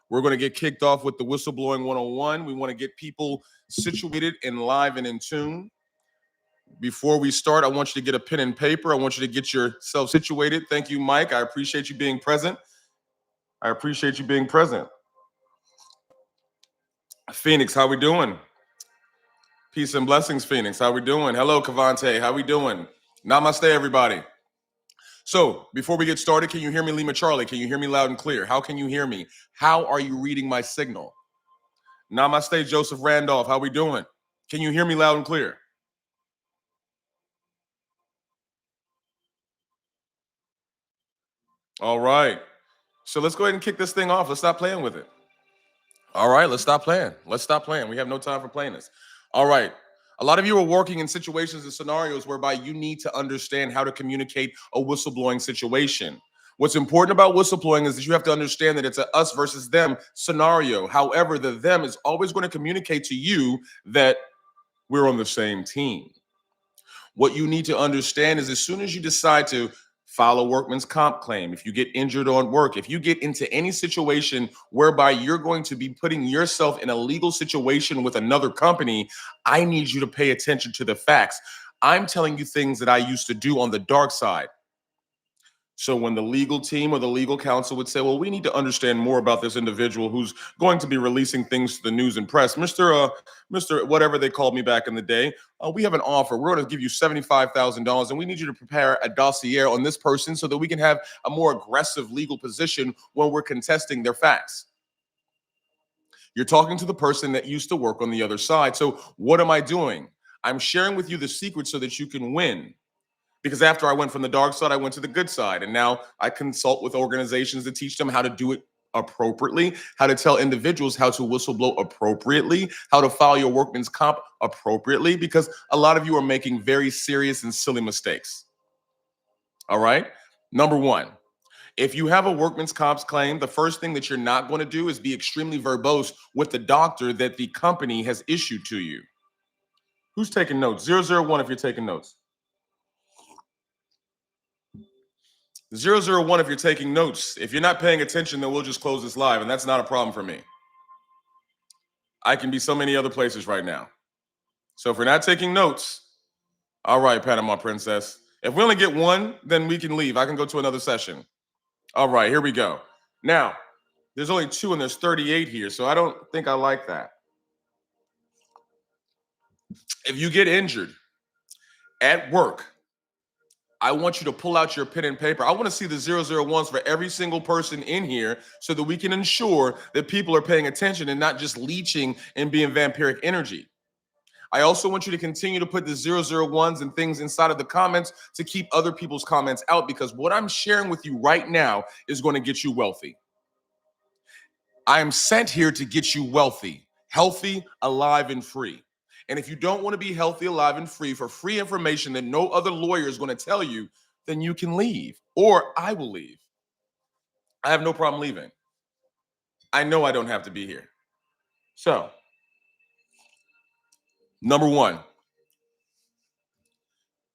We're going to get kicked off with the Whistleblowing 101. We want to get people situated and live and in tune. Before we start, I want you to get a pen and paper. I want you to get yourself situated. Thank you, Mike. I appreciate you being present. Phoenix, how we doing? Peace and blessings, Phoenix. How we doing? Hello, Cavante. How we doing? Namaste, everybody. So before we get started, can you hear me, Lima Charlie? Can you hear me loud and clear? How can you hear me? How are you reading my signal? Namaste, Joseph Randolph. How we doing? Can you hear me loud and clear? All right. So let's go ahead and kick this thing off. Let's stop playing with it. All right, let's stop playing. We have no time for playing this. All right. A lot of you are working in situations and scenarios whereby you need to understand how to communicate a whistleblowing situation. What's important about whistleblowing is that you have to understand that it's a us versus them scenario. However, the them is always going to communicate to you that we're on the same team. What you need to understand is as soon as you decide to file a workman's comp claim, if you get injured on work, if you get into any situation whereby you're going to be putting yourself in a legal situation with another company, I need you to pay attention to the facts. I'm telling you things that I used to do on the dark side. So when the legal team or the legal counsel would say, well, we need to understand more about this individual who's going to be releasing things to the news and press, Mr. Whatever they called me back in the day, we have an offer. We're going to give you $75,000 and we need you to prepare a dossier on this person so that we can have a more aggressive legal position when we're contesting their facts. You're talking to the person that used to work on the other side. So what am I doing? I'm sharing with you the secret so that you can win. Because after I went from the dark side, I went to the good side. And now I consult with organizations to teach them how to do it appropriately, how to tell individuals how to whistleblow appropriately, how to file your workman's comp appropriately, because a lot of you are making very serious and silly mistakes. All right. Number one, if you have a workman's comp claim, the first thing that you're not going to do is be extremely verbose with the doctor that the company has issued to you. Who's taking notes? 001 if you're taking notes. 001 if you're taking notes. If you're not paying attention, then we'll just close this live, and that's not a problem for me. I can be so many other places right now. So if we're not taking notes, all right, Panama Princess. If we only get one, then we can leave. I can go to another session. All right, here we go. Now, there's only 2 and there's 38 here, so I don't think I like that. If you get injured at work, I want you to pull out your pen and paper. I want to see the 001s for every single person in here so that we can ensure that people are paying attention and not just leeching and being vampiric energy. I also want you to continue to put the 001s and things inside of the comments to keep other people's comments out, because what I'm sharing with you right now is going to get you wealthy. I am sent here to get you wealthy, healthy, alive, and free. And if you don't want to be healthy, alive, and free for free information that no other lawyer is going to tell you, then you can leave, or I will leave. I have no problem leaving. I know I don't have to be here. So, number one,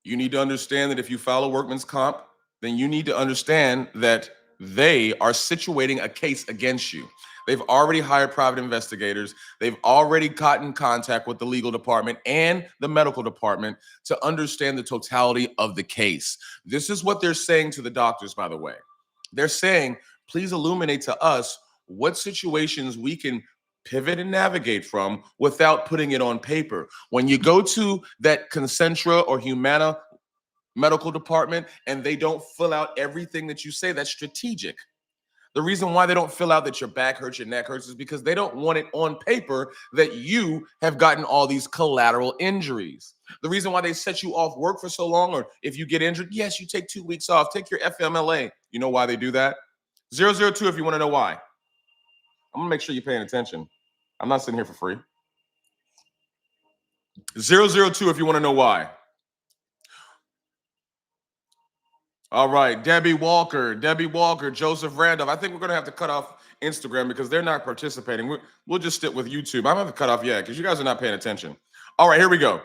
you need to understand that if you file a workman's comp, then you need to understand that they are situating a case against you. They've already hired private investigators. They've already gotten in contact with the legal department and the medical department to understand the totality of the case. This is what they're saying to the doctors, by the way. They're saying, please illuminate to us what situations we can pivot and navigate from without putting it on paper. When you go to that Concentra or Humana medical department and they don't fill out everything that you say, that's strategic. The reason why they don't fill out that your back hurts, your neck hurts, is because they don't want it on paper that you have gotten all these collateral injuries. The reason why they set you off work for so long, or if you get injured, yes, you take 2 weeks off, take your FMLA. You know why they do that? 002 if you want to know why. I'm going to make sure you're paying attention. I'm not sitting here for free. 002 if you want to know why. All right, Debbie Walker, Joseph Randolph. I think we're going to have to cut off Instagram because they're not participating. We'll just stick with YouTube. I'm going to have to cut off, because you guys are not paying attention. All right, here we go.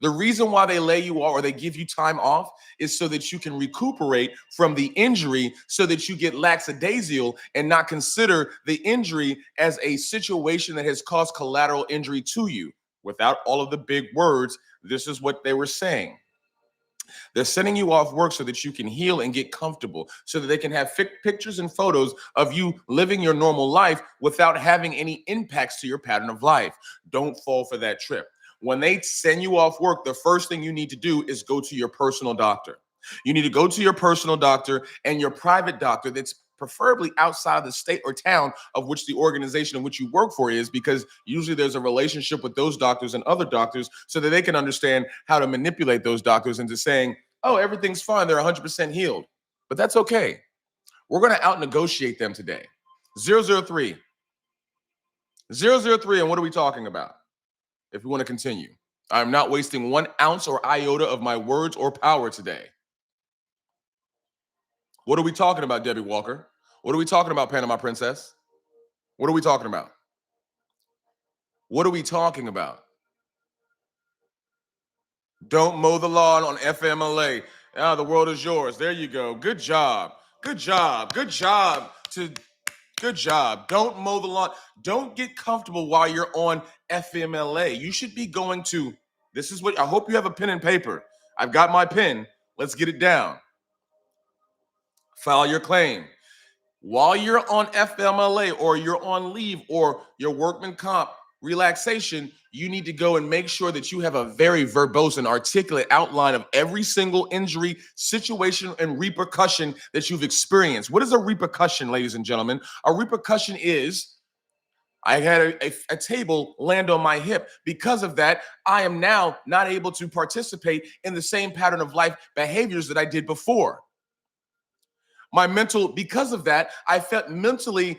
The reason why they lay you off or they give you time off is so that you can recuperate from the injury, so that you get lackadaisical and not consider the injury as a situation that has caused collateral injury to you. Without all of the big words, this is what they were saying. They're sending you off work so that you can heal and get comfortable, so that they can have pictures and photos of you living your normal life without having any impacts to your pattern of life. Don't fall for that trip. When they send you off work, the first thing you need to do is go to your personal doctor. You need to go to your personal doctor and your private doctor that's preferably outside the state or town of which the organization in which you work for is, because usually there's a relationship with those doctors and other doctors so that they can understand how to manipulate those doctors into saying, oh, everything's fine, they're 100% healed. But that's okay. We're going to out negotiate them today. 003. 003, and what are we talking about? If we want to continue, I'm not wasting 1 ounce or iota of my words or power today. What are we talking about, Debbie Walker? What are we talking about, Panama Princess? What are we talking about? What are we talking about? Don't mow the lawn on FMLA. Ah, the world is yours. There you go. Good job. Good job. Good job. Good job. Don't mow the lawn. Don't get comfortable while you're on FMLA. You should be going to, this is what, I hope you have a pen and paper. I've got my pen. Let's get it down. File your claim. While you're on FMLA or you're on leave or your workman comp relaxation, you need to go and make sure that you have a very verbose and articulate outline of every single injury, situation, and repercussion that you've experienced. What is a repercussion, ladies and gentlemen? A repercussion is I had a table land on my hip. Because of that, I am now not able to participate in the same pattern of life behaviors that I did before. Because of that, I felt mentally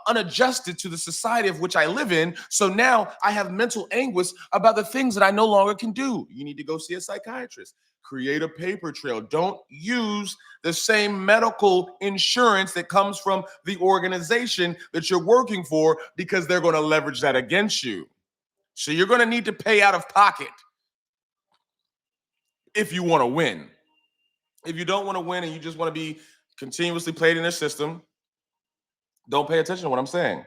unadjusted to the society of which I live in. So now I have mental anguish about the things that I no longer can do. You need to go see a psychiatrist. Create a paper trail. Don't use the same medical insurance that comes from the organization that you're working for, because they're going to leverage that against you. So you're going to need to pay out of pocket if you want to win. If you don't want to win and you just want to be continuously played in their system, don't pay attention to what I'm saying.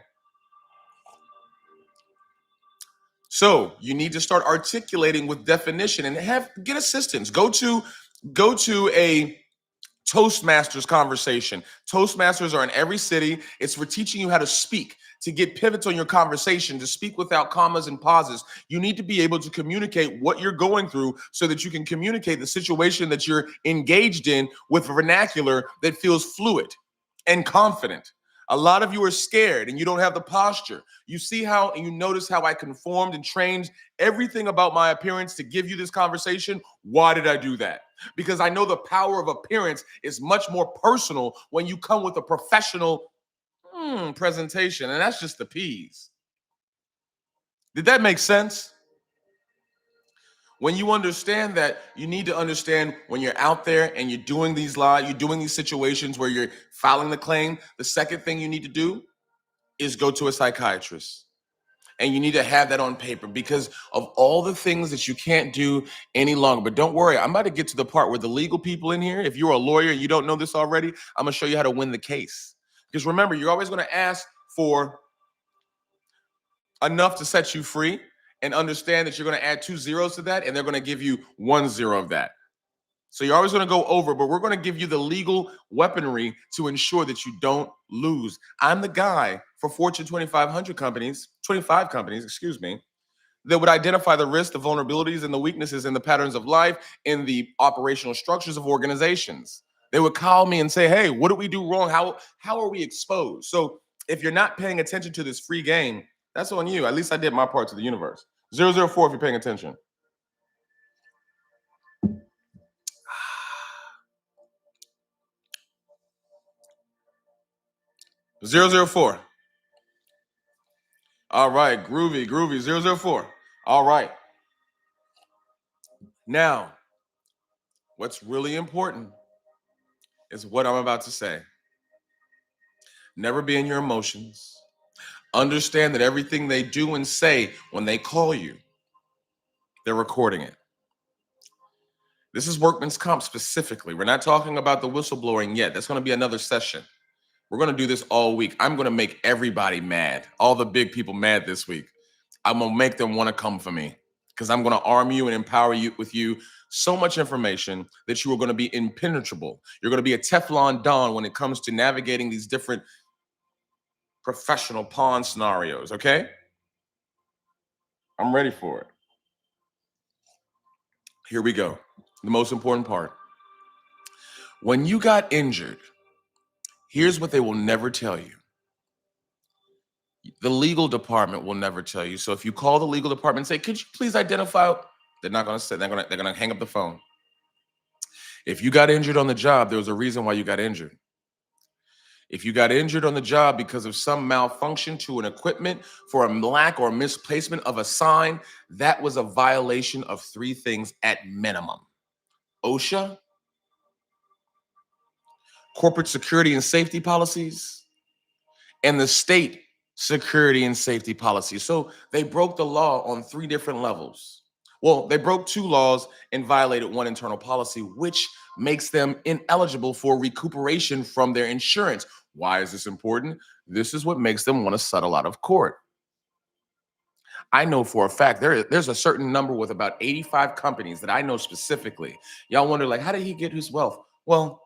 So you need to start articulating with definition and get assistance. Go to a Toastmasters conversation. Toastmasters are in every city. It's for teaching you how to speak, to get pivots on your conversation, to speak without commas and pauses. You need to be able to communicate what you're going through so that you can communicate the situation that you're engaged in with vernacular that feels fluid and confident. A lot of you are scared and you don't have the posture. You see how, and you notice how I conformed and trained everything about my appearance to give you this conversation. Why did I do that? Because I know the power of appearance is much more personal when you come with a professional presentation, and that's just the P's. Did that make sense? When you understand that, you need to understand when you're out there and you're doing these you're doing these situations where you're filing the claim, the second thing you need to do is go to a psychiatrist. And you need to have that on paper because of all the things that you can't do any longer. But don't worry, I'm about to get to the part where the legal people in here, if you're a lawyer and you don't know this already, I'm going to show you how to win the case. Because remember, you're always going to ask for enough to set you free, and understand that you're going to add 2 zeros to that, and they're going to give you 1 zero of that. So you're always going to go over, but we're going to give you the legal weaponry to ensure that you don't lose. I'm the guy for Fortune 25 companies, that would identify the risks, the vulnerabilities, and the weaknesses in the patterns of life, in the operational structures of organizations. They would call me and say, hey, what did we do wrong? How are we exposed? So if you're not paying attention to this free game, that's on you. At least I did my part to the universe. 004 if you're paying attention. 004. All right, groovy. 004. All right. Now, what's really important is what I'm about to say. Never be in your emotions. Understand that everything they do and say when they call you, they're recording it. This is workman's comp specifically. We're not talking about the whistleblowing yet. That's going to be another session. We're going to do this all week. I'm going to make everybody mad, all the big people mad this week. I'm going to make them want to come for me because I'm going to arm you and empower you with so much information that you are going to be impenetrable. You're going to be a Teflon Don when it comes to navigating these different professional pawn scenarios, okay? I'm ready for it. Here we go. The most important part. When you got injured, here's what they will never tell you. The legal department will never tell you. So if you call the legal department and say, "Could you please identify?" They're not going to say. They're going to hang up the phone. If you got injured on the job, there was a reason why you got injured. If you got injured on the job because of some malfunction to an equipment for a lack or misplacement of a sign, that was a violation of three things at minimum: OSHA, corporate security and safety policies, and the state security and safety policies. So they broke the law on three different levels. Well, they broke two laws and violated one internal policy, which makes them ineligible for recuperation from their insurance. Why is this important? This is what makes them want to settle out of court. I know for a fact there's a certain number with about 85 companies that I know specifically. Y'all wonder, like, how did he get his wealth? Well,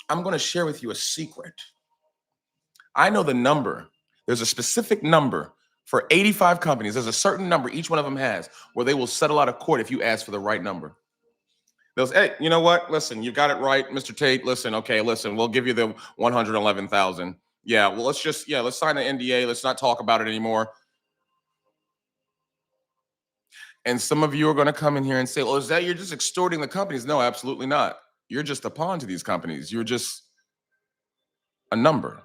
I'm going to share with you a secret. I know the number. There's a specific number for 85 companies. There's a certain number each one of them has where they will settle out of court if you ask for the right number. They'll say, "Hey, you know what? Listen, you got it right, Mr. Tate. Listen, okay, listen, we'll give you the 111,000. Yeah, well, let's sign an NDA. Let's not talk about it anymore." And some of you are going to come in here and say, "Well, is that you're just extorting the companies?" No, absolutely not. You're just a pawn to these companies. You're just a number.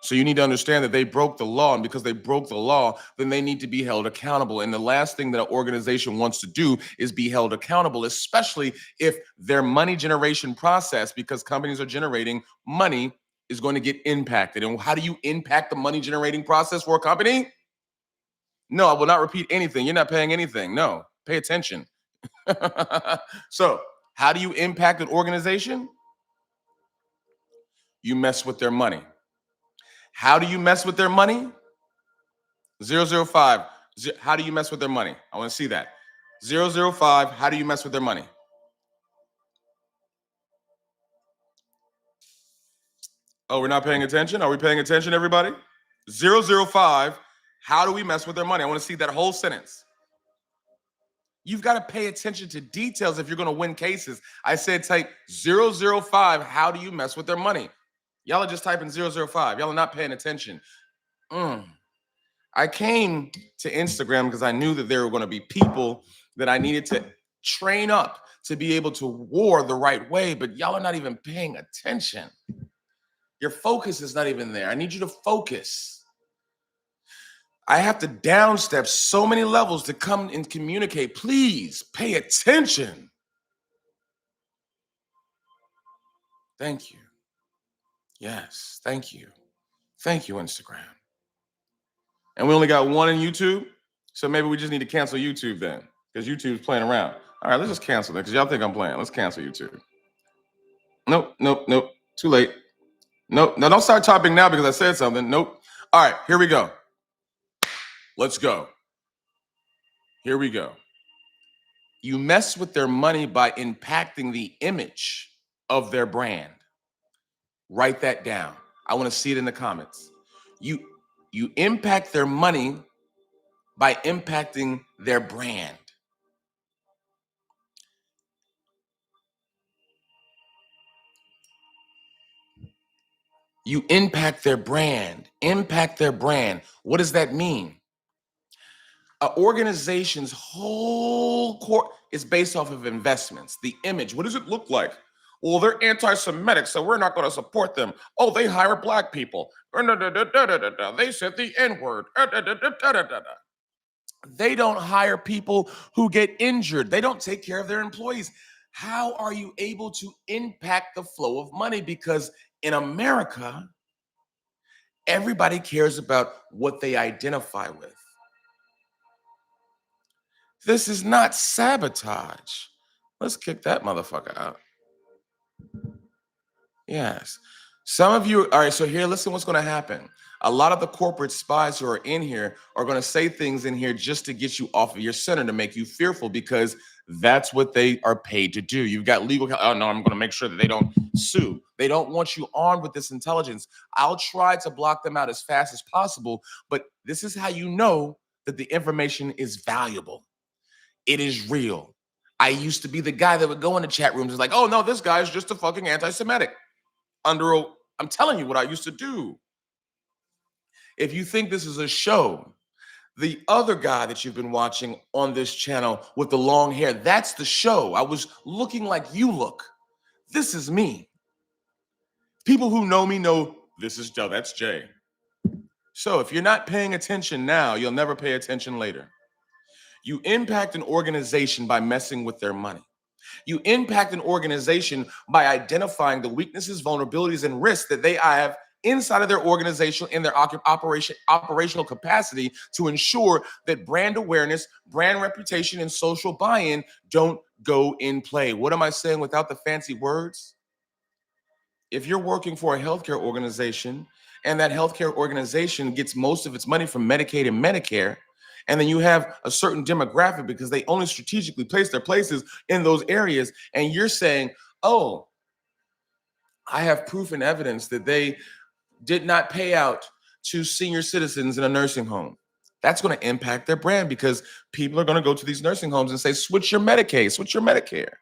So you need to understand that they broke the law, and because they broke the law, then they need to be held accountable. And the last thing that an organization wants to do is be held accountable, especially if their money generation process, because companies are generating money, is going to get impacted. And how do you impact the money generating process for a company? No, I will not repeat anything. You're not paying anything. No, pay attention. So, how do you impact an organization? You mess with their money. How do you mess with their money? 005. How do you mess with their money? I want to see that. 005. How do you mess with their money? Oh, we're not paying attention? Are we paying attention, everybody? 005. How do we mess with their money? I want to see that whole sentence. You've got to pay attention to details if you're going to win cases. I said type 005. How do you mess with their money? Y'all are just typing 005. Y'all are not paying attention. I came to Instagram because I knew that there were going to be people that I needed to train up to be able to war the right way, but y'all are not even paying attention. Your focus is not even there. I need you to focus. I have to downstep so many levels to come and communicate. Please pay attention. Thank you. Yes, thank you. Thank you, Instagram. And we only got one in YouTube, so maybe we just need to cancel YouTube then, because YouTube's playing around. All right, let's just cancel that, because y'all think I'm playing. Let's cancel YouTube. Nope. Too late. Nope. No, don't start typing now because I said something. Nope. All right, here we go. Let's go. Here we go. You mess with their money by impacting the image of their brand. Write that down. I want to see it in the comments. You impact their money by impacting their brand. You impact their brand. Impact their brand. What does that mean? An organization's whole core is based off of investments. The image. What does it look like? Well, they're anti-Semitic, so we're not going to support them. Oh, they hire black people. They said the N-word. They don't hire people who get injured. They don't take care of their employees. How are you able to impact the flow of money? Because in America, everybody cares about what they identify with. This is not sabotage. Let's kick that motherfucker out. Yes. Some of you, all right, so here, listen what's going to happen. A lot of the corporate spies who are in here are going to say things in here just to get you off of your center, to make you fearful, because that's what they are paid to do. You've got legal, oh no, I'm going to make sure that they don't sue. They don't want you armed with this intelligence. I'll try to block them out as fast as possible, but this is how you know that the information is valuable. It is real. I used to be the guy that would go into chat rooms and like, oh no, this guy is just a fucking anti-Semitic. I'm telling you what I used to do. If you think this is a show, the other guy that you've been watching on this channel with the long hair, that's the show. I was looking like you look. This is me. People who know me know this is Joe, that's Jay. So if you're not paying attention now, you'll never pay attention later. You impact an organization by messing with their money. You impact an organization by identifying the weaknesses, vulnerabilities, and risks that they have inside of their organization in their operational capacity to ensure that brand awareness, brand reputation, and social buy-in don't go in play. What am I saying without the fancy words? If you're working for a healthcare organization and that healthcare organization gets most of its money from Medicaid and Medicare, and then you have a certain demographic because they only strategically place their places in those areas, and you're saying, oh, I have proof and evidence that they did not pay out to senior citizens in a nursing home. That's going to impact their brand, because people are going to go to these nursing homes and say, switch your Medicaid, switch your Medicare.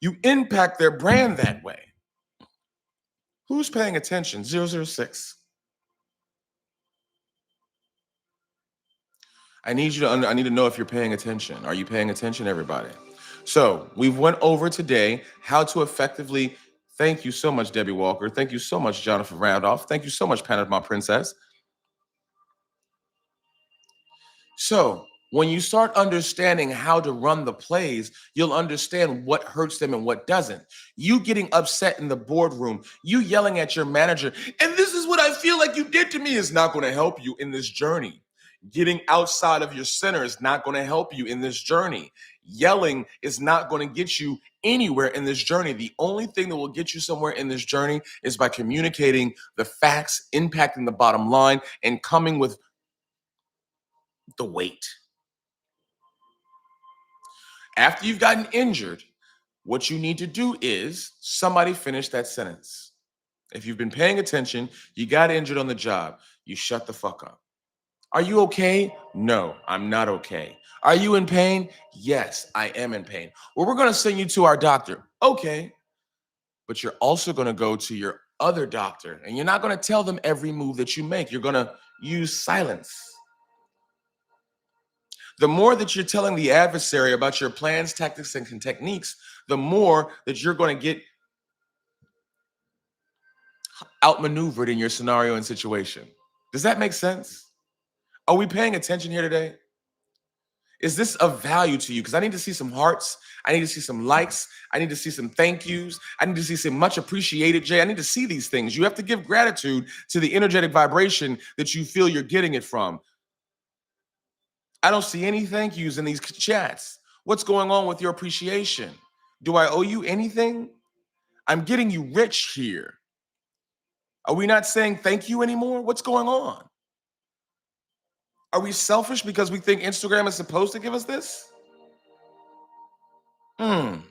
You impact their brand that way. Who's paying attention? 006. I need to know if you're paying attention. Are you paying attention, everybody? So we've went over today how to effectively, thank you so much, Debbie Walker. Thank you so much, Jonathan Randolph. Thank you so much, Panama Princess. So when you start understanding how to run the plays, you'll understand what hurts them and what doesn't. You getting upset in the boardroom, you yelling at your manager, and this is what I feel like you did to me, is not going to help you in this journey. Getting outside of your center is not going to help you in this journey. Yelling is not going to get you anywhere in this journey. The only thing that will get you somewhere in this journey is by communicating the facts, impacting the bottom line, and coming with the weight. After you've gotten injured, what you need to do is, somebody finish that sentence. If you've been paying attention, you got injured on the job, you shut the fuck up. Are you okay? No, I'm not okay. Are you in pain? Yes, I am in pain. Well, we're going to send you to our doctor. Okay. But you're also going to go to your other doctor, and you're not going to tell them every move that you make. You're going to use silence. The more that you're telling the adversary about your plans, tactics, and techniques, the more that you're going to get outmaneuvered in your scenario and situation. Does that make sense? Are we paying attention here today? Is this of value to you? Because I need to see some hearts. I need to see some likes. I need to see some thank yous. I need to see some much appreciated, Jay. I need to see these things. You have to give gratitude to the energetic vibration that you feel you're getting it from. I don't see any thank yous in these chats. What's going on with your appreciation? Do I owe you anything? I'm getting you rich here. Are we not saying thank you anymore? What's going on? Are we selfish because we think Instagram is supposed to give us this? Wow.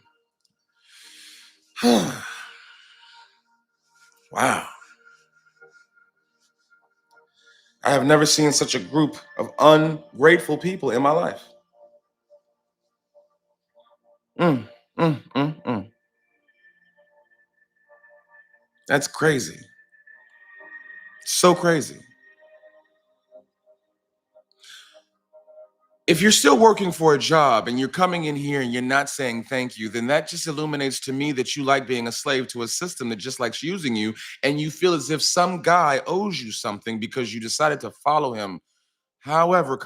I have never seen such a group of ungrateful people in my life. That's crazy. So crazy. If you're still working for a job and you're coming in here and you're not saying thank you, then that just illuminates to me that you like being a slave to a system that just likes using you, and you feel as if some guy owes you something because you decided to follow him. However,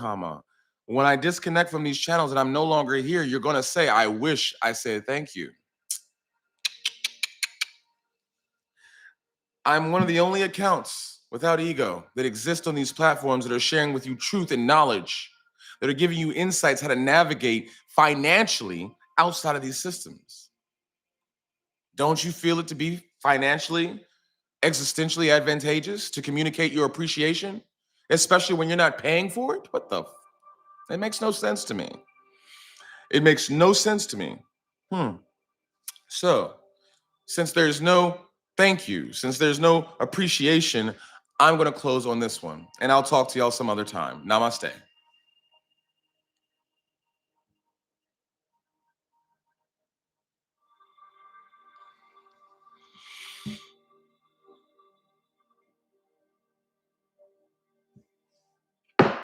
when I disconnect from these channels and I'm no longer here, you're going to say, I wish I said thank you. I'm one of the only accounts without ego that exist on these platforms that are sharing with you truth and knowledge, that are giving you insights how to navigate financially outside of these systems? Don't you feel it to be financially, existentially advantageous to communicate your appreciation, especially when you're not paying for it? It makes no sense to me. It makes no sense to me. Hmm. So, since there's no thank you, since there's no appreciation, I'm going to close on this one and I'll talk to y'all some other time. Namaste.